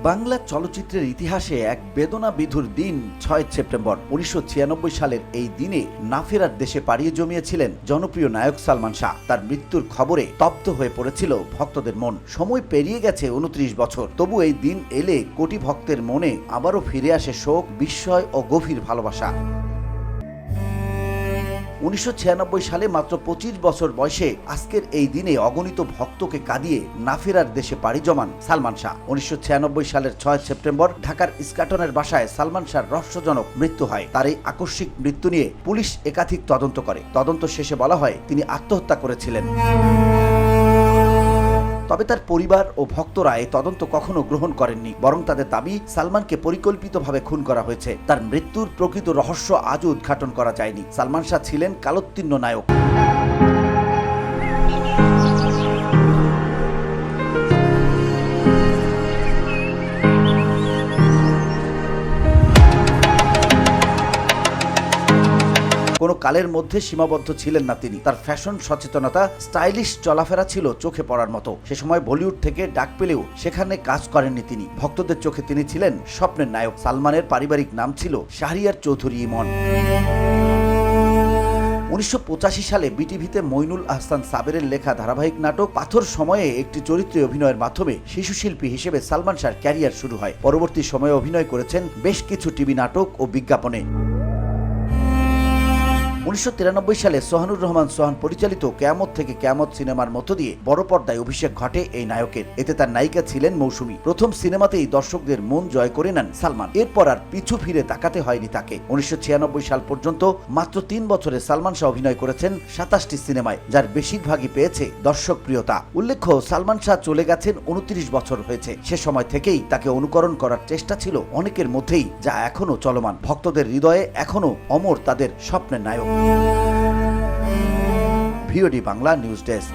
বাংলা চলচ্চিত্রের ইতিহাসে এক বেদনা বিধুর দিন ৬ সেপ্টেম্বর ১৯৯৬ সালের এই দিনে না ফেরার দেশে পাড়ি জমিয়েছিলেন জনপ্রিয় নায়ক সালমান শাহ। তার মৃত্যুর খবরে তপ্ত হয়ে পড়েছিল ভক্তদের মন। সময় পেরিয়ে গেছে ২৯ বছর, তবু এই দিন এলে কোটি ভক্তের মনে আবারও ফিরে আসে শোক, বিস্ময় ও গভীর ভালোবাসা। ১৯৯৬ সালে মাত্র ২৫ বছর বয়সে আজকের এই দিনে অগণিত ভক্তকে কাঁদিয়ে না ফেরার দেশে পাড়ি জমান সালমান শাহ। ১৯৯৬ সালের ৬ সেপ্টেম্বর ঢাকার ইস্কাটনের বাসায় সালমান শাহর রহস্যজনক মৃত্যু হয়। তার এই আকস্মিক মৃত্যু নিয়ে পুলিশ একাধিক তদন্ত করে। তদন্ত শেষে বলা হয় তিনি আত্মহত্যা করেছিলেন। তবে তার পরিবার ও ভক্তরা এই তদন্ত কখনো গ্রহণ করেননি, বরং তাদের দাবি সালমানকে পরিকল্পিতভাবে খুন করা হয়েছে। তার মৃত্যুর প্রকৃত রহস্য আজও উদ্ঘাটন করা যায়নি। সালমান শাহ ছিলেন কালোত্তীর্ণ নায়ক। কোনো কালের মধ্যে সীমাবদ্ধ ছিলেন না তিনি। তার ফ্যাশন সচেতনতা, স্টাইলিশ চলাফেরা ছিল চোখে পড়ার মতো। সে সময় বলিউড থেকে ডাক পেলেও সেখানে কাজ করেননি তিনি। ভক্তদের চোখে তিনি ছিলেন স্বপ্নের নায়ক। সালমানের পারিবারিক নাম ছিল শাহরিয়ার চৌধুরী ইমন। ১৯৮৫ সালে বিটিভিতে মইনুল আহসান সাবেরের লেখা ধারাবাহিক নাটক পাথর সময়ে একটি চরিত্রে অভিনয়ের মাধ্যমে শিশুশিল্পী হিসেবে সালমান শাহর ক্যারিয়ার শুরু হয়। পরবর্তী সময়ে অভিনয় করেছেন বেশ কিছু টিভি নাটক ও বিজ্ঞাপনে। ১৯৯৩ সালে সোহানুর রহমান সোহান পরিচালিত কেয়ামত থেকে কেয়ামত সিনেমার মধ্য দিয়ে বড় পর্দায় অভিষেক ঘটে এই নায়কের। এতে তার নায়িকা ছিলেন মৌসুমী। প্রথম সিনেমাতেই দর্শকদের মন জয় করে নেন সালমান। এরপর আর পিছু ফিরে তাকাতে হয়নি তাকে। ১৯৯৬ সাল পর্যন্ত মাত্র ৩ বছরে সালমান শাহ অভিনয় করেছেন ২৭টি সিনেমায়, যার বেশিরভাগই পেয়েছে দর্শক প্রিয়তা। উল্লেখ্য, সালমান শাহ চলে গেছেন ২৯ বছর হয়েছে। সে সময় থেকেই তাকে অনুকরণ করার চেষ্টা ছিল অনেকের মধ্যেই, যা এখনো চলমান। ভক্তদের হৃদয়ে এখনো অমর তাদের স্বপ্নের নায়ক। VOD Bangla news desk.